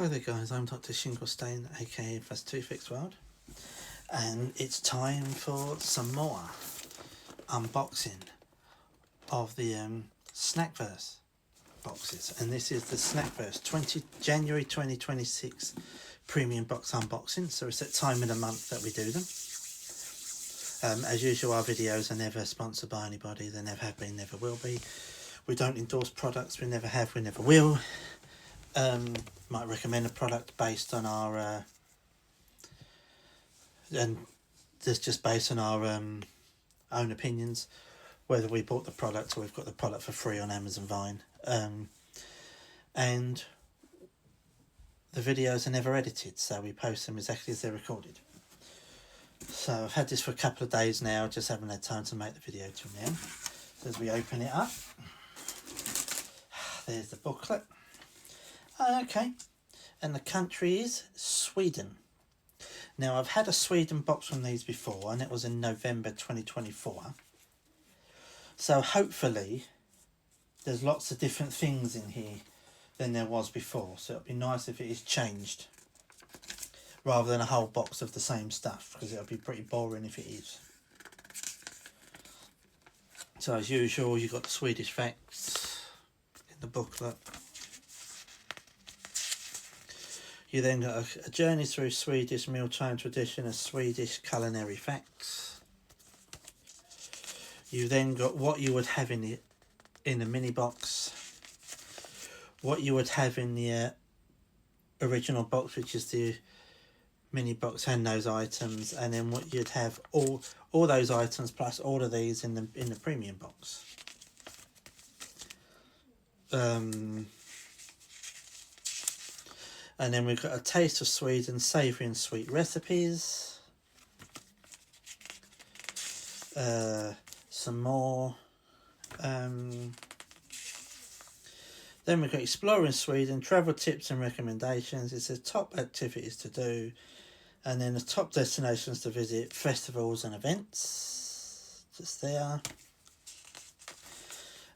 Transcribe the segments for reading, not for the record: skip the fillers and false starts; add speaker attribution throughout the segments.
Speaker 1: Hi there guys, I'm Dr. Shinglestein, aka First Two Fix World, and it's time for some more unboxing of the SnackVerse boxes. And this is the SnackVerse January 2026 premium box unboxing, so it's that time of the month that we do them. As usual, our videos are never sponsored by anybody, they never have been, never will be. We don't endorse products, we never have, we never will. Might recommend a product based on our and this just based on our own opinions, whether we bought the product or we've got the product for free on Amazon Vine. And the videos are never edited, so we post them exactly as they're recorded. So I've had this for a couple of days now, just haven't had time to make the video till now. So as we open it up, there's the booklet. Okay, and the country is Sweden. Now, I've had a Sweden box from these before, and it was in November 2024. So hopefully there's lots of different things in here than there was before. So it'd be nice if it is changed, rather than a whole box of the same stuff, because it'll be pretty boring if it is. So as usual, you've got the Swedish facts in the booklet. You then got a journey through Swedish mealtime tradition and Swedish culinary facts. You then got what you would have in the mini box, what you would have in the original box, which is the mini box and those items, and then what you'd have all those items plus all of these in the premium box. And then we've got a taste of Sweden, savoury and sweet recipes. Some more. Then we've got exploring Sweden, travel tips and recommendations. It says top activities to do. And then the top destinations to visit, festivals and events. Just there.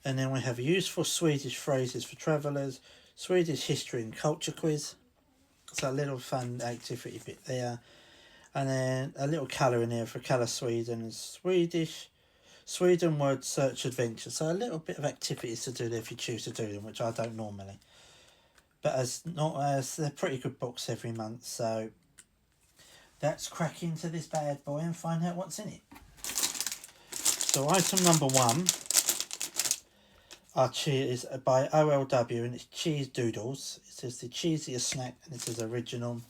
Speaker 1: And then we have useful Swedish phrases for travellers, Swedish history and culture quiz. So a little fun activity bit there. And then a little colour in here for Colour Sweden and Sweden word search adventure. So a little bit of activities to do there if you choose to do them, which I don't normally. But they're pretty good books every month, so let's crack into this bad boy and find out what's in it. So item number 1 is by OLW, and it's cheese doodles. It says the cheesiest snack, and it says original.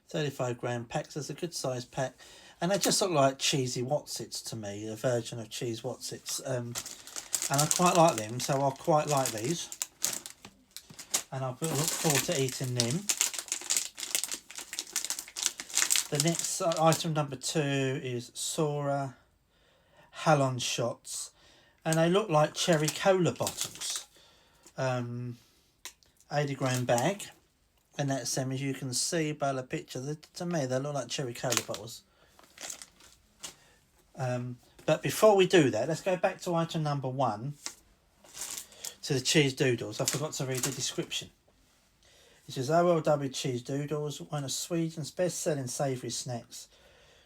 Speaker 1: 35 gram packs. There's a good size pack, and they just look like cheesy Wotsits to me, a version of cheese Wotsits. And I quite like them, so I'll quite like these, and I'll look forward to eating them. The next item number 2 is Sora Hallon shots, and they look like cherry cola bottles. 80 gram bag, and that's them, as you can see by the picture. To me, they look like cherry cola bottles. But before we do that, let's go back to item number 1, to the cheese doodles. I forgot to read the description. It says OLW cheese doodles, one of Sweden's best-selling savoury snacks.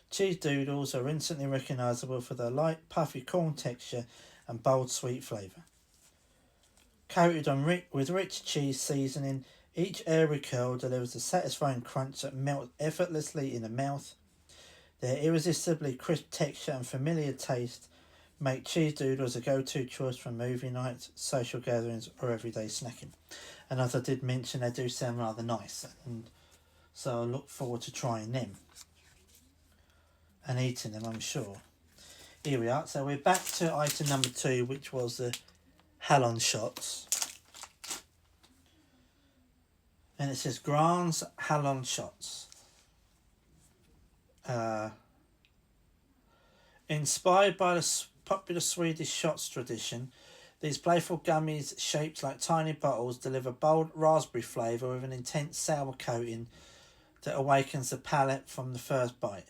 Speaker 1: Cheese doodles are instantly recognisable for their light, puffy corn texture and bold, sweet flavour. Coated with rich cheese seasoning, each airy curl delivers a satisfying crunch that melts effortlessly in the mouth. Their irresistibly crisp texture and familiar taste make cheese doodles a go-to choice for movie nights, social gatherings or everyday snacking. And as I did mention, they do sound rather nice, and so I look forward to trying them and eating them, I'm sure. Here we are. So we're back to item number 2, which was the Hallon shots. And it says Grans Hallon shots. Inspired by the popular Swedish shots tradition, these playful gummies shaped like tiny bottles deliver bold raspberry flavour with an intense sour coating that awakens the palate from the first bite.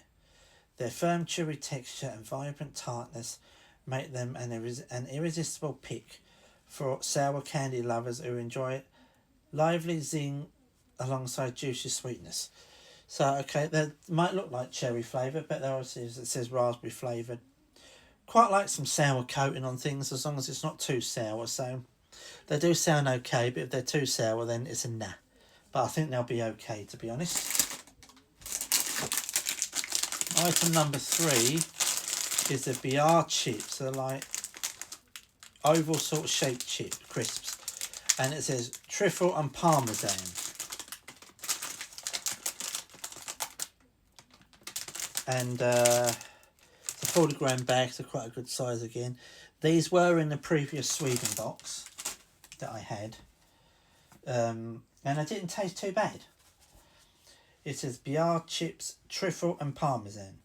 Speaker 1: Their firm chewy texture and vibrant tartness make them an irresistible pick for sour candy lovers who enjoy lively zing alongside juicy sweetness. So, okay, they might look like cherry flavour, but there obviously it says raspberry flavoured. Quite like some sour coating on things as long as it's not too sour. So they do sound okay, but if they're too sour, then it's a nah. But I think they'll be okay, to be honest. Item number 3 is the BR chips. They're like oval sort of shaped chip crisps, and it says trifle and parmesan. And it's a 40-gram bag, so quite a good size again. These were in the previous Sweden box that I had, and they didn't taste too bad. It says BR chips, trifle and parmesan.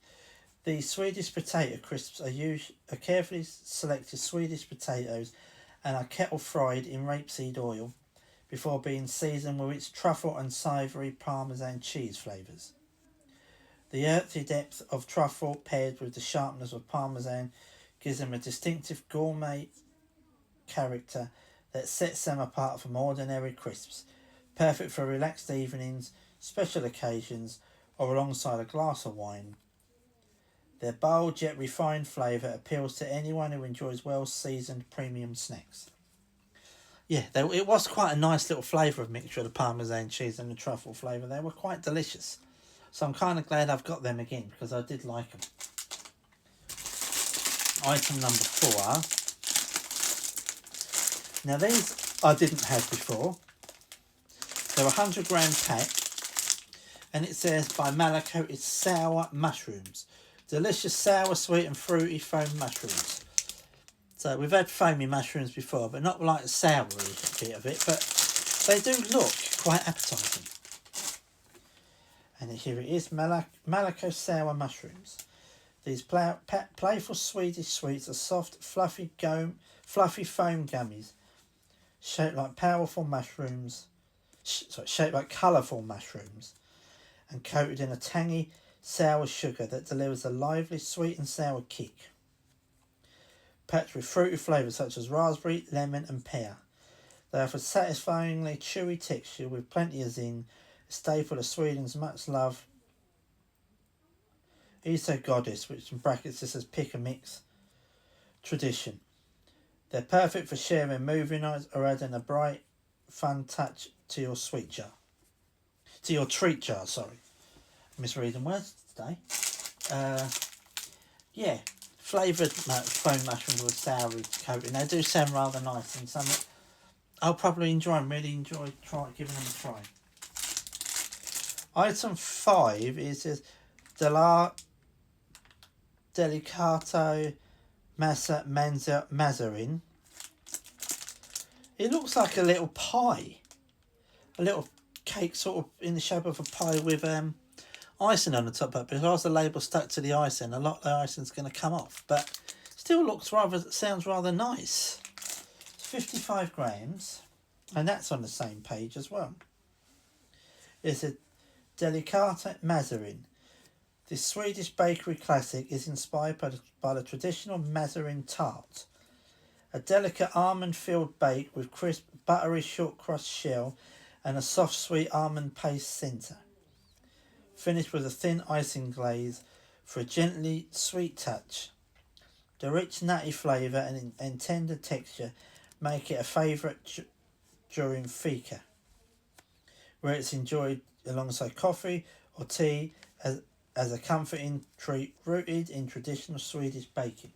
Speaker 1: These Swedish potato crisps are carefully selected Swedish potatoes and are kettle fried in rapeseed oil before being seasoned with its truffle and savoury parmesan cheese flavours. The earthy depth of truffle paired with the sharpness of parmesan gives them a distinctive gourmet character that sets them apart from ordinary crisps, perfect for relaxed evenings, special occasions, or alongside a glass of wine. Their bold yet refined flavour appeals to anyone who enjoys well-seasoned premium snacks. Yeah, it was quite a nice little flavour of mixture of the parmesan cheese and the truffle flavour. They were quite delicious. So I'm kind of glad I've got them again because I did like them. Item number 4. Now these I didn't have before. They're a 100-gram pack, and it says by Malaco it's sour mushrooms. Delicious sour, sweet and fruity foam mushrooms. So we've had foamy mushrooms before, but not like the soury bit of it, but they do look quite appetising. And here it is, Malaco sour mushrooms. These playful Swedish sweets are soft, fluffy foam gummies, shaped like colourful mushrooms, and coated in a tangy, sour sugar that delivers a lively, sweet and sour kick. Packed with fruity flavours such as raspberry, lemon and pear. They offer satisfyingly chewy texture with plenty of zing, a staple of Sweden's much loved Iso Goddess, which in brackets this says pick a mix tradition. They're perfect for sharing movie nights or adding a bright, fun touch to your sweet jar. To your treat jar, sorry. Misreading words today. Yeah, flavoured foam mushrooms with soury coating. They do sound rather nice, and some I'll probably enjoy and really enjoy giving them a try. Item 5 is this Delicato Mazzarin. It looks like a little pie. A little cake sort of in the shape of a pie with icing on the top, but because the label stuck to the icing, a lot of the icing's going to come off, but still sounds rather nice. It's 55 grams, and that's on the same page as well. It's a Delicato Mazzarin. This Swedish bakery classic is inspired by the traditional Mazzarin tart, a delicate almond-filled bake with crisp, buttery short crust shell and a soft, sweet almond paste centre, finished with a thin icing glaze for a gently sweet touch. The rich nutty flavour and tender texture make it a favourite during fika, where it's enjoyed alongside coffee or tea as a comforting treat rooted in traditional Swedish baking.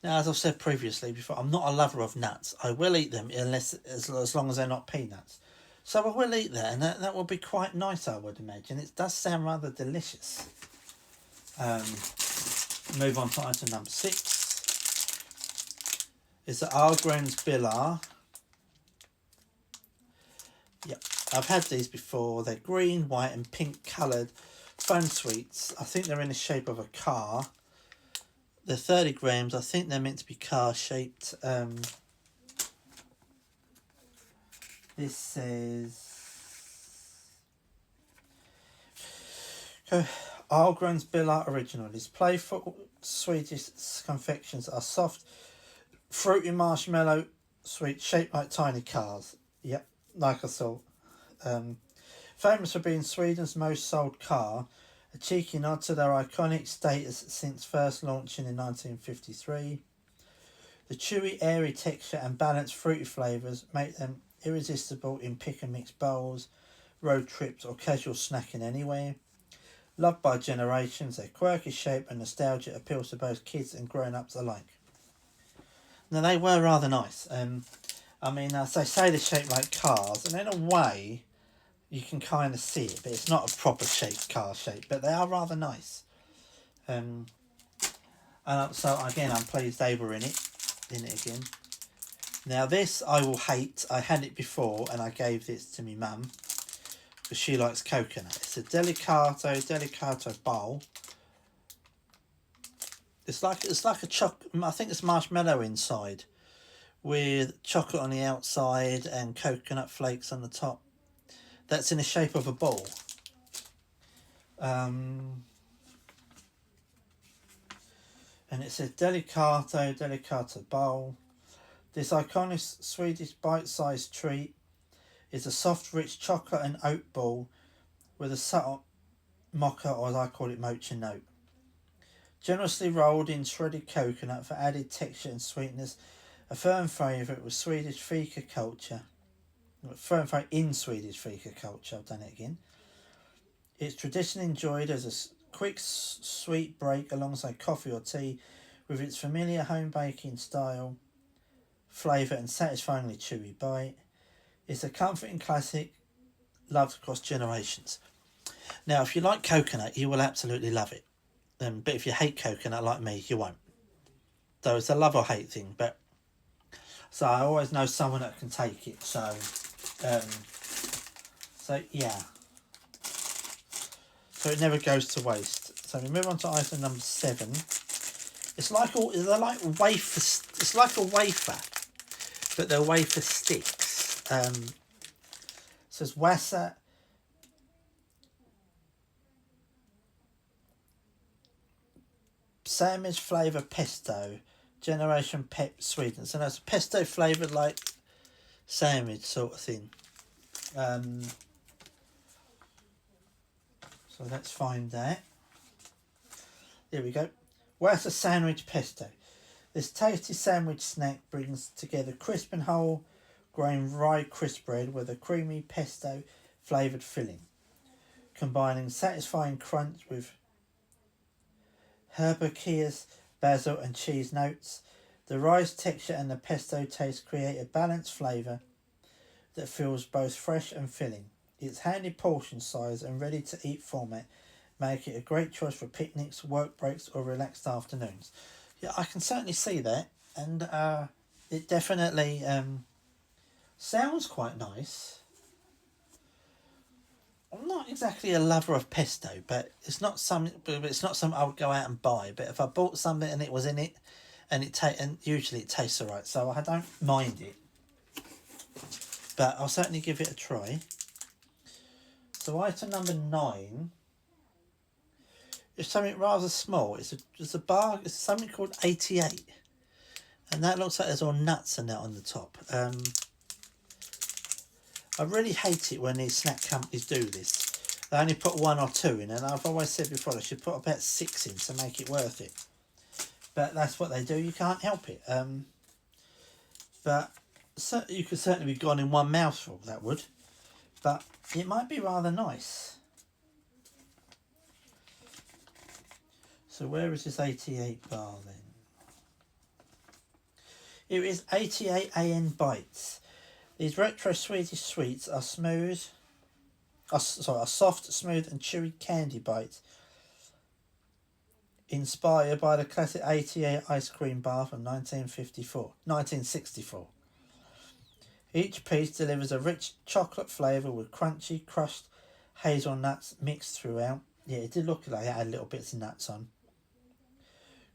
Speaker 1: Now, as I've said previously before, I'm not a lover of nuts. I will eat them as long as they're not peanuts. So I will eat that, and that will be quite nice, I would imagine. It does sound rather delicious. Move on to item number 6. It's the Ahlgrens Bilar. Yep, I've had these before. They're green, white and pink coloured foam sweets. I think they're in the shape of a car. They're 30 grams. I think they're meant to be car shaped. This says Ahlgrens Bilar Original. These playful Swedish confections are soft, fruity marshmallow sweets shaped like tiny cars. Yep, like I thought. Famous for being Sweden's most sold car, a cheeky nod to their iconic status since first launching in 1953. The chewy, airy texture and balanced fruity flavours make them irresistible in pick and mix bowls, road trips or casual snacking anywhere. Loved by generations, their quirky shape and nostalgia appeals to both kids and grown-ups alike. Now they were rather nice. I mean, as they say they're shaped like cars, and in a way, you can kind of see it, but it's not a proper shaped car shape, but they are rather nice. And so again, I'm pleased they were in it again. Now this I will hate. I had it before, and I gave this to my mum because she likes coconut. It's a Delicato bowl. It's like a I think it's marshmallow inside, with chocolate on the outside and coconut flakes on the top. That's in the shape of a ball. And it says Delicato bowl. This iconic Swedish bite-sized treat is a soft, rich chocolate and oat ball with a subtle mocha, or as I call it, mocha note. Generously rolled in shredded coconut for added texture and sweetness, a firm favourite with Swedish fika culture. Firm favourite in Swedish fika culture, I've done it again. It's traditionally enjoyed as a quick, sweet break alongside coffee or tea, with its familiar home baking style, flavour and satisfyingly chewy bite. It's a comforting classic, loved across generations. Now, if you like coconut, you will absolutely love it. But if you hate coconut like me, you won't. So it's a love or hate thing. But so I always know someone that can take it. So yeah. So it never goes to waste. So we move on to item number 7. It's like wafers. It's like a wafer, but they're wafer sticks. It says Wassa sandwich flavour pesto, Generation Pep Sweden. So that's pesto flavoured like sandwich sort of thing. So let's find that. Here we go. What's a sandwich pesto? This tasty sandwich snack brings together crisp and whole grain rye crisp bread with a creamy pesto flavoured filling, combining satisfying crunch with herbaceous, basil and cheese notes. The rye's texture and the pesto taste create a balanced flavour that feels both fresh and filling. Its handy portion size and ready to eat format make it a great choice for picnics, work breaks or relaxed afternoons. Yeah, I can certainly see that, and it definitely sounds quite nice. I'm not exactly a lover of pesto, but it's not something I would go out and buy. But if I bought something and it was in it, and usually it tastes alright, so I don't mind it. But I'll certainly give it a try. So item number 9 is something rather small. It's a bar. It's something called 88, and that looks like there's all nuts and that on the top. I really hate it when these snack companies do this. They only put 1 or 2 in, and I've always said before they should put about 6 in to make it worth it. But that's what they do. You can't help it. But so you could certainly be gone in one mouthful. That would. But it might be rather nice. So where is this 88 bar then? Here is 88 AN Bites. These retro Swedish sweets are soft, smooth and chewy candy bites inspired by the classic 88 ice cream bar from 1964. Each piece delivers a rich chocolate flavour with crunchy, crushed hazelnuts mixed throughout. Yeah, it did look like it had little bits of nuts on,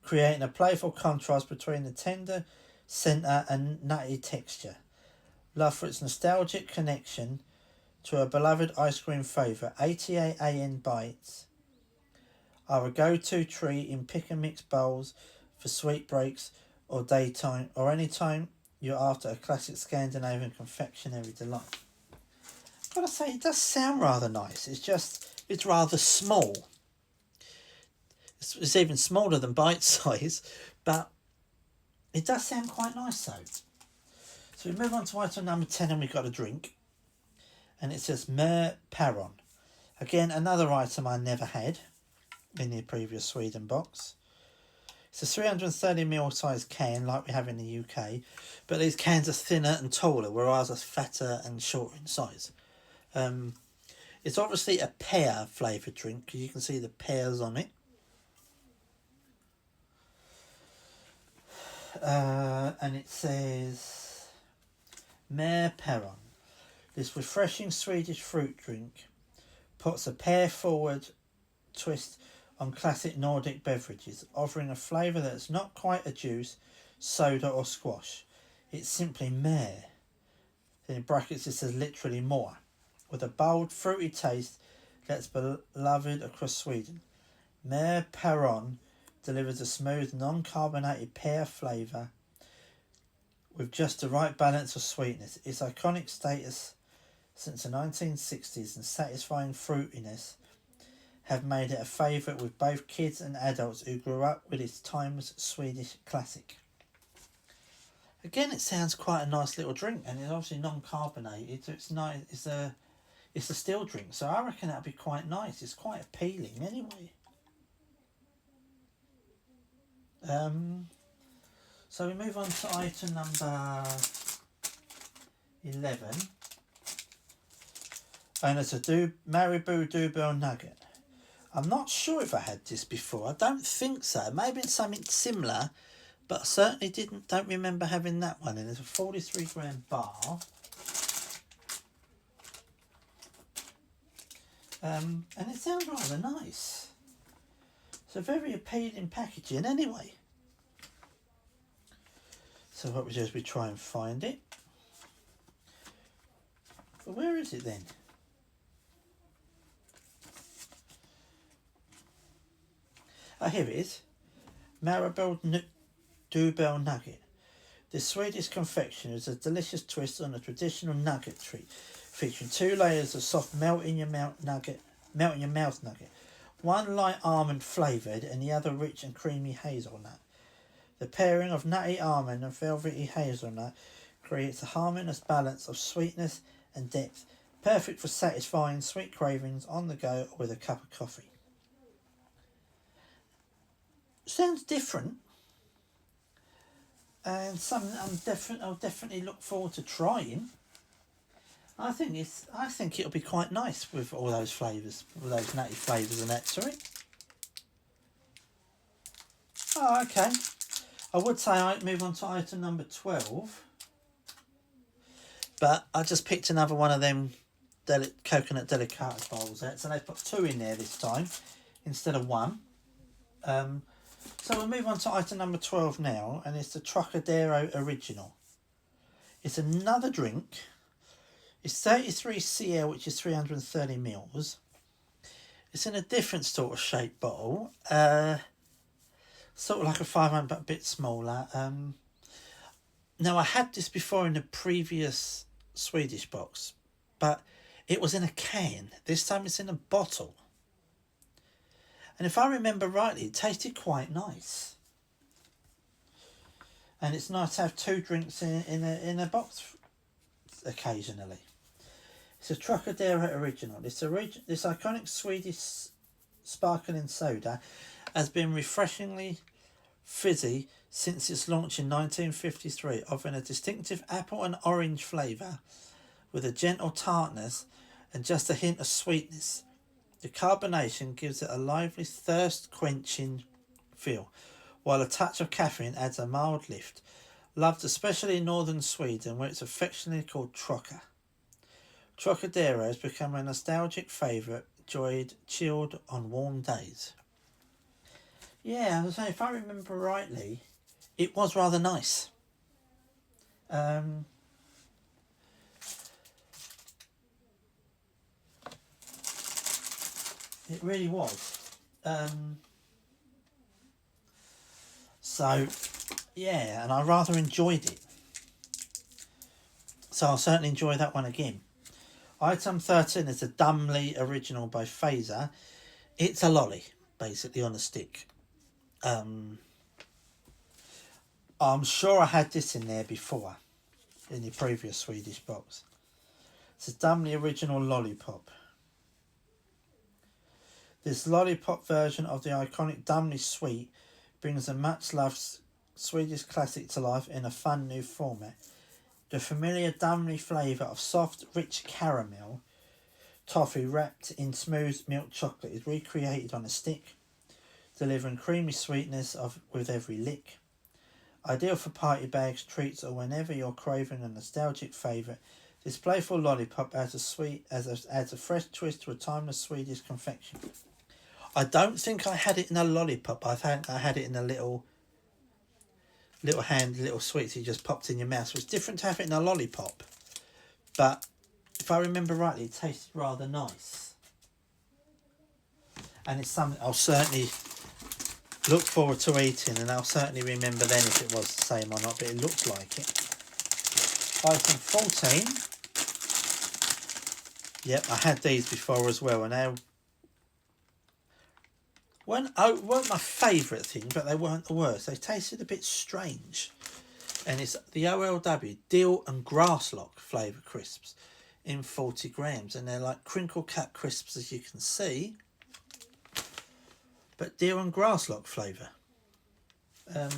Speaker 1: creating a playful contrast between the tender centre and nutty texture. Love for its nostalgic connection to a beloved ice cream favourite, 88 AN Bites are a go-to treat in pick and mix bowls for sweet breaks or daytime or any time you're after a classic Scandinavian confectionery delight. Gotta say, it does sound rather nice. It's rather small. It's even smaller than Bite Size, but it does sound quite nice though. So we move on to item number 10 and we've got a drink. And it says Mer Paron. Again, another item I never had in the previous Sweden box. It's a 330ml size can like we have in the UK, but these cans are thinner and taller, whereas ours are fatter and shorter in size. It's obviously a pear flavoured drink because you can see the pears on it. And it says Mer Paron. This refreshing Swedish fruit drink puts a pear-forward twist on classic Nordic beverages, offering a flavour that's not quite a juice, soda or squash. It's simply mer. Then in brackets it says literally more, with a bold, fruity taste that's beloved across Sweden. Mer Paron delivers a smooth, non-carbonated pear flavour with just the right balance of sweetness. Its iconic status since the 1960s and satisfying fruitiness have made it a favourite with both kids and adults who grew up with its timeless Swedish classic. Again, it sounds quite a nice little drink, and it's obviously non-carbonated, so it's nice. It's a still drink, so I reckon that'd be quite nice. It's quite appealing anyway. So we move on to item number 11. And it's a Marabou Doughboy Nugget. I'm not sure if I had this before. I don't think so. Maybe it's something similar, but I certainly don't remember having that one. And it's a 43-gram bar. And it sounds rather nice. It's a very appealing packaging anyway. So what we do is we try and find it. But where is it then? Oh, here it is. Marabou Doughboy Nugget. This Swedish confection is a delicious twist on a traditional nugget treat, featuring 2 layers of soft melt in your mouth nugget. One light almond flavoured and the other rich and creamy hazelnut. The pairing of nutty almond and velvety hazelnut creates a harmonious balance of sweetness and depth, perfect for satisfying sweet cravings on the go or with a cup of coffee. Sounds different, and something I'll definitely look forward to trying. I think it'll be quite nice with all those flavours, all those nutty flavours and that to it. Oh, okay. I would say I'd move on to item number 12, but I just picked another one of them coconut delicates bowls out, so they've put 2 in there this time instead of 1. So we'll move on to item number 12 now, and it's the Trocadero Original. It's another drink. It's 33cl, which is 330 mils. It's in a different sort of shaped bottle. Sort of like a 500, but a bit smaller. Now, I had this before in the previous Swedish box, but it was in a can. This time it's in a bottle. And if I remember rightly, it tasted quite nice. And it's nice to have 2 drinks in a box occasionally. It's a Trocadero Original. This iconic Swedish sparkling soda has been refreshingly fizzy since its launch in 1953, offering a distinctive apple and orange flavour with a gentle tartness and just a hint of sweetness. The carbonation gives it a lively, thirst-quenching feel, while a touch of caffeine adds a mild lift. Loved especially in northern Sweden, where it's affectionately called Trocca. Trocadero has become a nostalgic favourite, enjoyed chilled on warm days. Yeah, I was saying, if I remember rightly, it was rather nice. It really was. So, yeah, and I rather enjoyed it. So I'll certainly enjoy that one again. Item 13 is a Dumley original by Phaser. It's a lolly, basically, on a stick. I'm sure I had this in there before, in the previous Swedish box. It's a Dumley original lollipop. This lollipop version of the iconic Dumley sweet brings a much-loved Swedish classic to life in a fun new format. The familiar Dumley flavour of soft, rich caramel toffee wrapped in smooth milk chocolate is recreated on a stick, delivering creamy sweetness with every lick. Ideal for party bags, treats, or whenever you're craving a nostalgic favourite, this playful lollipop adds a fresh twist to a timeless Swedish confection. I don't think I had it in a lollipop. I think I had it in a little sweets you just popped in your mouth. So it's different to have it in a lollipop. But if I remember rightly, it tasted rather nice. And it's something I'll certainly look forward to eating, and I'll certainly remember then if it was the same or not, but it looked like it. Item 14. Yep, I had these before as well, and they weren't my favourite thing, but they weren't the worst. They tasted a bit strange. And it's the OLW Dill and Grasslock flavour crisps in 40 grams. And they're like crinkle cut crisps, as you can see. But Dill and Grasslock flavour. And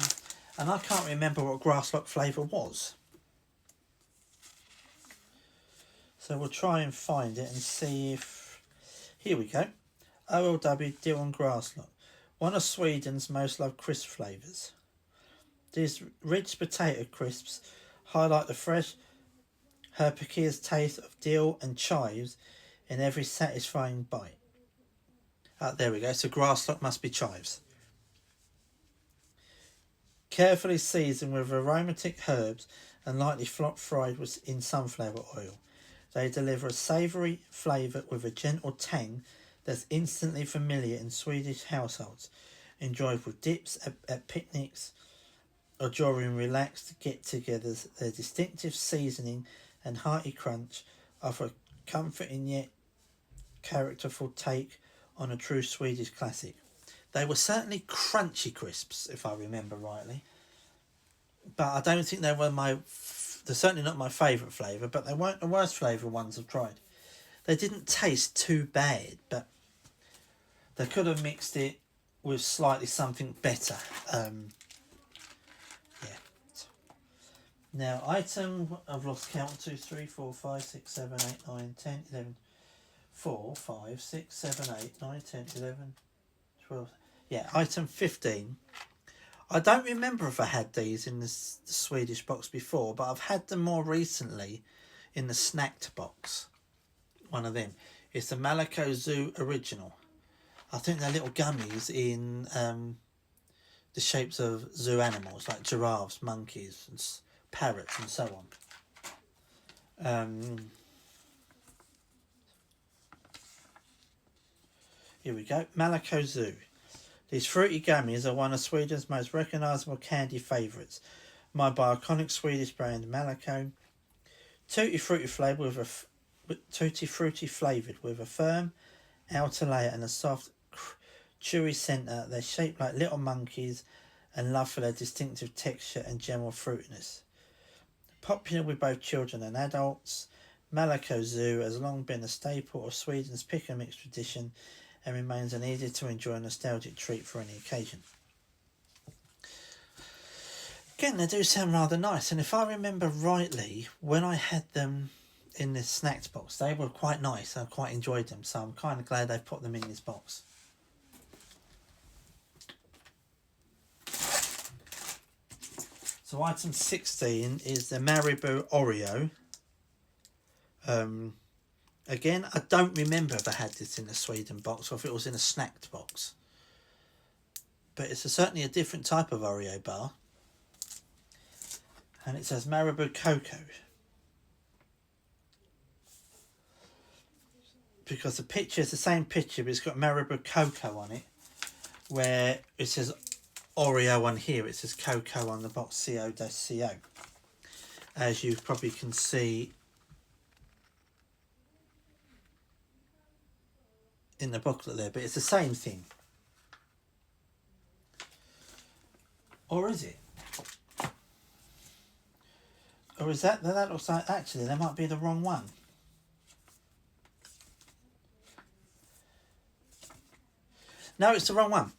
Speaker 1: I can't remember what Grasslock flavour was. So we'll try and find it and see if... Here we go. OLW Dill and Grasslock. One of Sweden's most loved crisp flavours. These rich potato crisps highlight the fresh herbaceous taste of dill and chives in every satisfying bite. There we go. So Grasslock must be chives. Carefully seasoned with aromatic herbs and lightly fried in sunflower oil. They deliver a savoury flavour with a gentle tang that's instantly familiar in Swedish households. Enjoyed with dips at picnics or during relaxed get-togethers. Their distinctive seasoning and hearty crunch offer a comforting yet characterful take on a true Swedish classic. They were certainly crunchy crisps, if I remember rightly. But I don't think they were they're certainly not my favourite flavour, but they weren't the worst flavour ones I've tried. They didn't taste too bad, but they could have mixed it with slightly something better. Yeah. Now, item, I've lost count, 2, 3, 4, 5, 6, 7, 8, 9, 10, 11, 4, 5, 6, 7, 8, 9, 10, 11, 12. Yeah, item 15. I don't remember if I had these in the Swedish box before, but I've had them more recently in the snacked box. One of them. It's the Malaco Zoo Original. I think they're little gummies in the shapes of zoo animals, like giraffes, monkeys, and parrots, and so on. Here we go. Malaco Zoo. These fruity gummies are one of Sweden's most recognisable candy favourites, made by iconic Swedish brand Malaco. Tutti fruity flavoured with a firm outer layer and a soft, chewy centre. They're shaped like little monkeys and loved for their distinctive texture and general fruitiness. Popular with both children and adults, Malaco Zoo has long been a staple of Sweden's pick and mix tradition and remains an easy to enjoy nostalgic treat for any occasion. Again, they do sound rather nice, and if I remember rightly, when I had them in this snacked box, they were quite nice. I quite enjoyed them, so I'm kind of glad they've put them in this box. So item 16 is the Marabou Oreo. Again, I don't remember if I had this in a Sweden box or if it was in a snacked box. But it's certainly a different type of Oreo bar. And it says Marabou Cocoa. Because the picture is the same picture, but it's got Marabou Cocoa on it. Where it says Oreo on here, it says Cocoa on the box, CO-CO. As you probably can see in the booklet there, but it's the same thing. Or is it? Or is that looks like, actually, that might be the wrong one. No, it's the wrong one.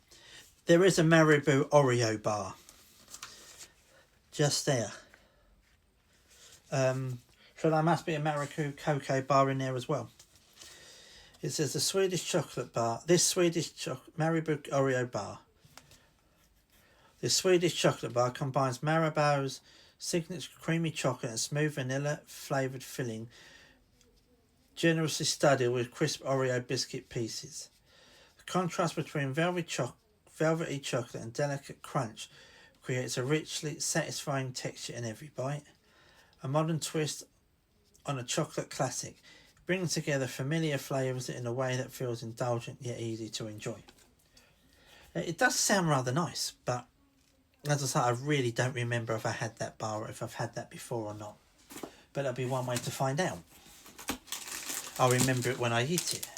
Speaker 1: There is a Marabou Oreo bar. Just there. So there must be a Marabou cocoa bar in there as well. It says the Swedish chocolate bar. This Swedish Marabou Oreo bar. This Swedish chocolate bar combines Marabou's signature creamy chocolate and smooth vanilla flavoured filling, generously studded with crisp Oreo biscuit pieces. The contrast between velvety chocolate and delicate crunch creates a richly satisfying texture in every bite. A modern twist on a chocolate classic, bringing together familiar flavours in a way that feels indulgent yet easy to enjoy. It does sound rather nice, but as I say, I really don't remember if I had that bar or if I've had that before or not. But that'll be one way to find out. I'll remember it when I eat it.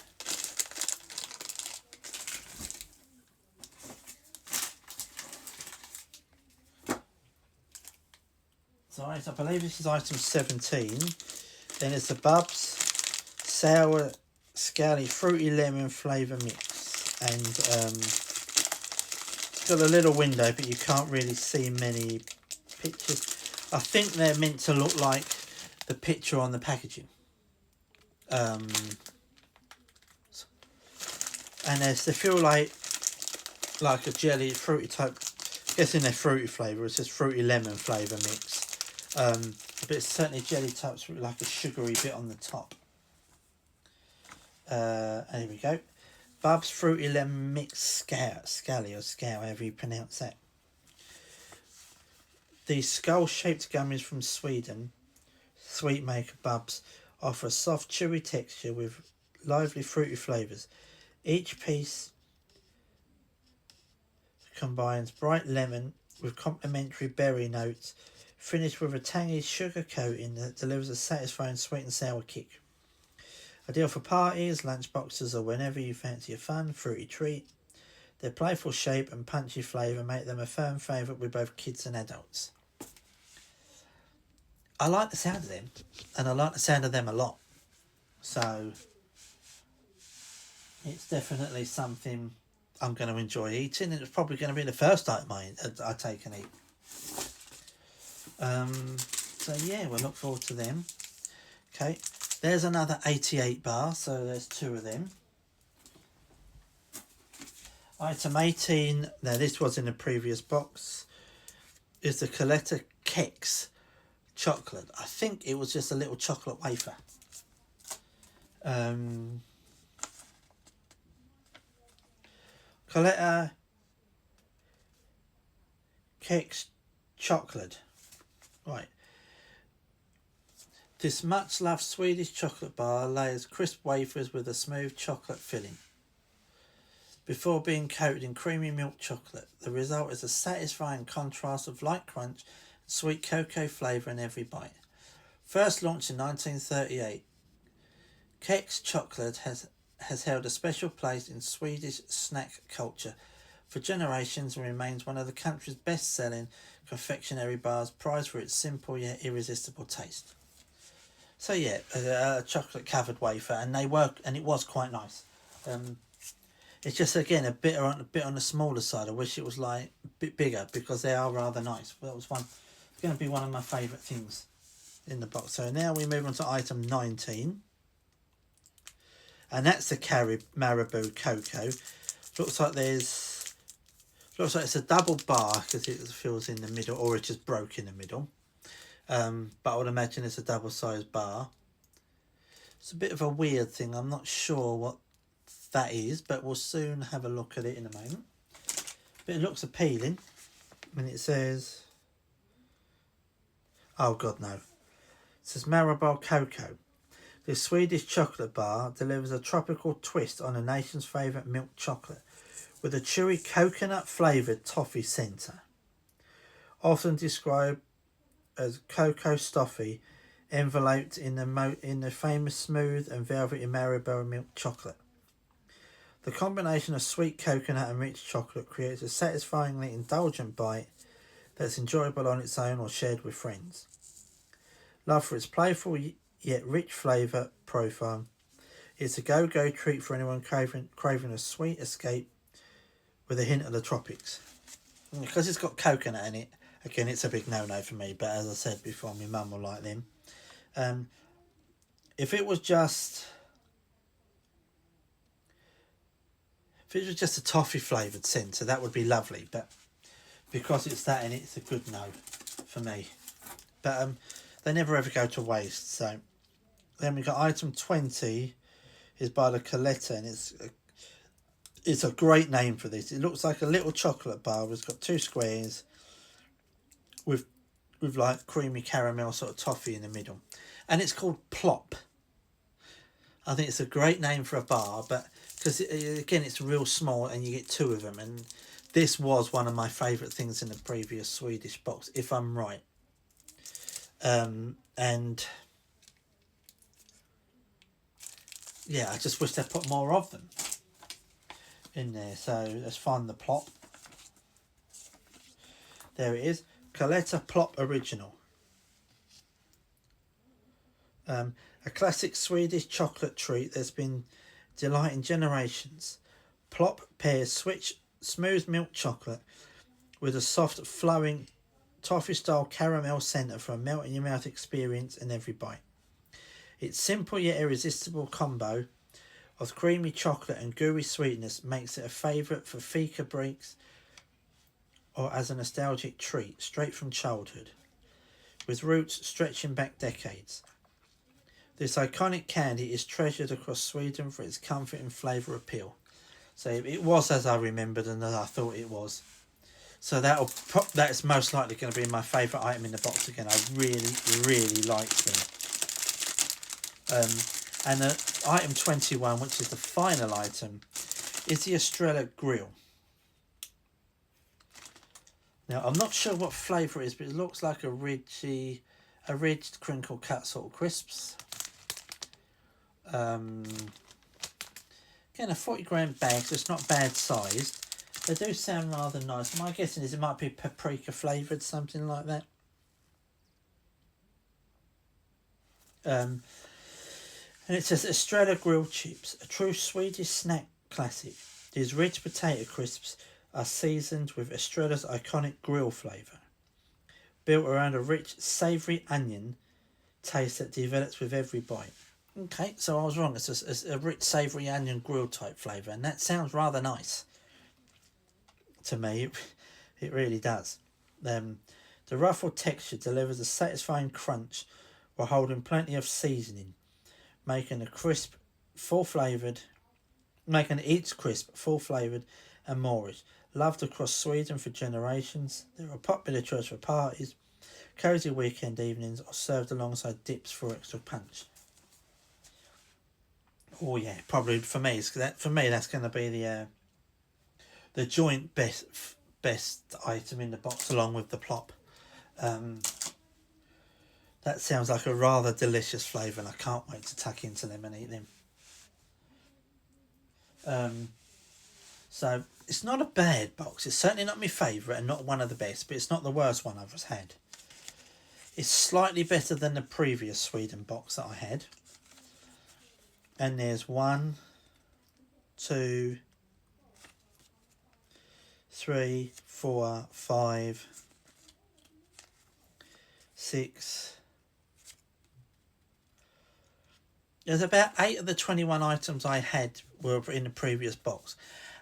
Speaker 1: So I believe this is item 17. Then it's the Bubs Sour Scaly Fruity Lemon Flavour Mix. And it's got a little window, but you can't really see many pictures. I think they're meant to look like the picture on the packaging. And they feel like a jelly, fruity type. I'm guessing they're fruity flavour. It says fruity lemon flavour mix. But it's certainly jelly type, like a sugary bit on the top. And here we go. Bubs Fruity Lemon Mix Scally, however you pronounce that. These skull-shaped gummies from Sweden, sweet maker Bubs, offer a soft, chewy texture with lively fruity flavours. Each piece combines bright lemon with complementary berry notes, finished with a tangy sugar coating that delivers a satisfying sweet and sour kick. Ideal for parties, lunch boxes, or whenever you fancy a fun, fruity treat. Their playful shape and punchy flavour make them a firm favourite with both kids and adults. I like the sound of them, and I like the sound of them a lot. So it's definitely something I'm going to enjoy eating, and it's probably going to be the first item I take and eat. So yeah, we'll look forward to them. Okay, there's another 88 bar, so there's two of them. Item 18, now this was in the previous box, is the Coletta Keks chocolate. I think it was just a little chocolate wafer. Coletta Keks chocolate. Right. This much loved Swedish chocolate bar layers crisp wafers with a smooth chocolate filling before being coated in creamy milk chocolate. The result is a satisfying contrast of light crunch and sweet cocoa flavour in every bite. First launched in 1938, Keks chocolate has held a special place in Swedish snack culture for generations and remains one of the country's best-selling confectionery bars, prized for its simple yet irresistible taste. So yeah, a chocolate-covered wafer, and it was quite nice. It's just again a bit on the smaller side. I wish it was like a bit bigger because they are rather nice. But that was one. It's going to be one of my favourite things in the box. So now we move on to item 19, and that's the Marabou Cocoa. Looks like it's a double bar because it feels in the middle, or it just broke in the middle. But I would imagine it's a double-sized bar. It's a bit of a weird thing. I'm not sure what that is, but we'll soon have a look at it in a moment. But it looks appealing. And it says... Oh, God, no. It says Marabou Cocoa. This Swedish chocolate bar delivers a tropical twist on the nation's favourite milk chocolate with a chewy coconut-flavoured toffee centre. Often described as cocoa toffee, enveloped in the famous smooth and velvety Marabou milk chocolate. The combination of sweet coconut and rich chocolate creates a satisfyingly indulgent bite that's enjoyable on its own or shared with friends. Loved for its playful yet rich flavour profile, it's a go-go treat for anyone craving a sweet escape with a hint of the tropics. Because it's got coconut in it, again, it's a big no-no for me, but as I said before, my mum will like them. If it was just a toffee flavoured centre, that would be lovely, but because it's that in it, it's a good no for me. But they never ever go to waste. So then we got item 20 is by the Coletta, and it's a great name for this. It looks like a little chocolate bar. It's got 2 squares with like creamy caramel sort of toffee in the middle, and it's called Plop. I think it's a great name for a bar, but because again it's real small and you get 2 of them, and this was one of my favourite things in the previous Swedish box, if I'm right. And yeah, I just wish they put more of them in there. So let's find the Plop. There it is, Coletta Plop Original. A classic Swedish chocolate treat that's been delighting generations. Plop pairs smooth milk chocolate with a soft, flowing, toffee-style caramel centre for a melt-in-your-mouth experience in every bite. Its simple yet irresistible combo of creamy chocolate and gooey sweetness makes it a favourite for fika breaks or as a nostalgic treat straight from childhood, with roots stretching back decades. This iconic candy is treasured across Sweden for its comfort and flavour appeal. So it was as I remembered and as I thought it was. So that's most likely going to be my favourite item in the box again. I really, really like them. And item 21, which is the final item, is the Estrella Grill. Now, I'm not sure what flavour it is, but it looks like a ridged crinkle cut sort of crisps. Again, a 40-gram bag, so it's not bad sized. They do sound rather nice. My guessing is it might be paprika flavoured, something like that. And it says Estrella grilled chips, a true Swedish snack classic. These rich potato crisps are seasoned with Estrella's iconic grill flavour, built around a rich, savoury onion taste that develops with every bite. Okay, so I was wrong. It's a rich, savoury onion grill type flavour, and that sounds rather nice to me. It really does. The ruffled texture delivers a satisfying crunch while holding plenty of seasoning, making each crisp, full flavoured, and moreish. Loved across Sweden for generations, they're a popular choice for parties, cosy weekend evenings, or served alongside dips for extra punch. Oh yeah, probably for me. That's going to be the joint best item in the box, along with the Plop. That sounds like a rather delicious flavour, and I can't wait to tuck into them and eat them. So it's not a bad box. It's certainly not my favourite and not one of the best, but it's not the worst one I've had. It's slightly better than the previous Sweden box that I had. And there's 1, 2, 3, 4, 5, 6. There's about 8 of the 21 items I had were in the previous box.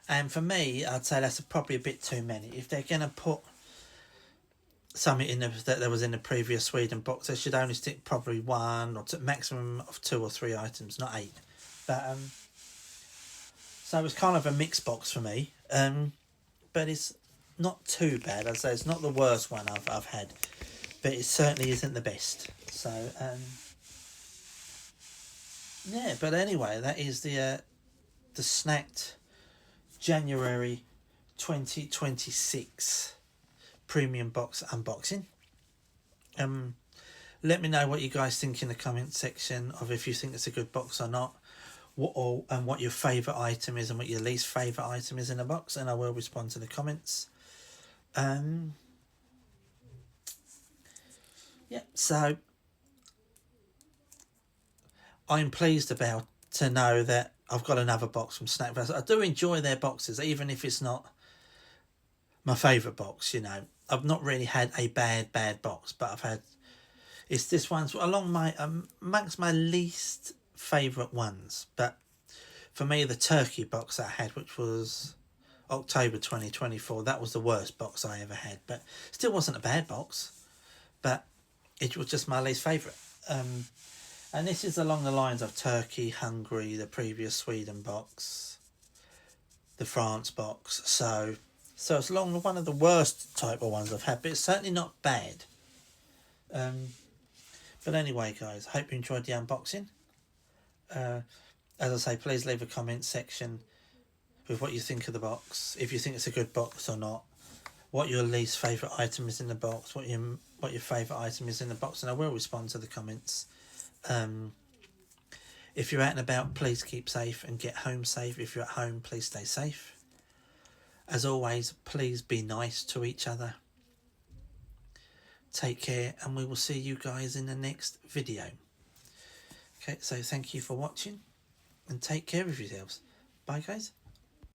Speaker 1: And for me, I'd say that's probably a bit too many. If they're going to put something in that was in the previous Sweden box, they should only stick probably 1 or maximum of 2 or 3 items, not 8. But so it's kind of a mixed box for me. But it's not too bad. I'd say it's not the worst one I've had, but it certainly isn't the best. So yeah. But anyway, that is the Snacked January 2026 premium box unboxing. Let me know what you guys think in the comment section of if you think it's a good box or not, what your favourite item is and what your least favourite item is in a box, and I will respond to the comments. Yeah, so I'm pleased about to know that I've got another box from SnackVerse. I do enjoy their boxes, even if it's not my favourite box. You know, I've not really had a bad box, but I've had, it's this one's along my amongst my least favourite ones. But for me, the turkey box I had, which was October 2024, that was the worst box I ever had, but still wasn't a bad box, but it was just my least favourite. And this is along the lines of Turkey, Hungary, the previous Sweden box, the France box. So it's along one of the worst type of ones I've had, but it's certainly not bad. But anyway, guys, hope you enjoyed the unboxing. As I say, please leave a comment section with what you think of the box, if you think it's a good box or not, what your least favourite item is in the box, what your favourite item is in the box, and I will respond to the comments. If you're out and about, please keep safe and get home safe. If you're at home, please stay safe. As always, please be nice to each other. Take care, and we will see you guys in the next video. Okay, so thank you for watching, and take care of yourselves. Bye, guys.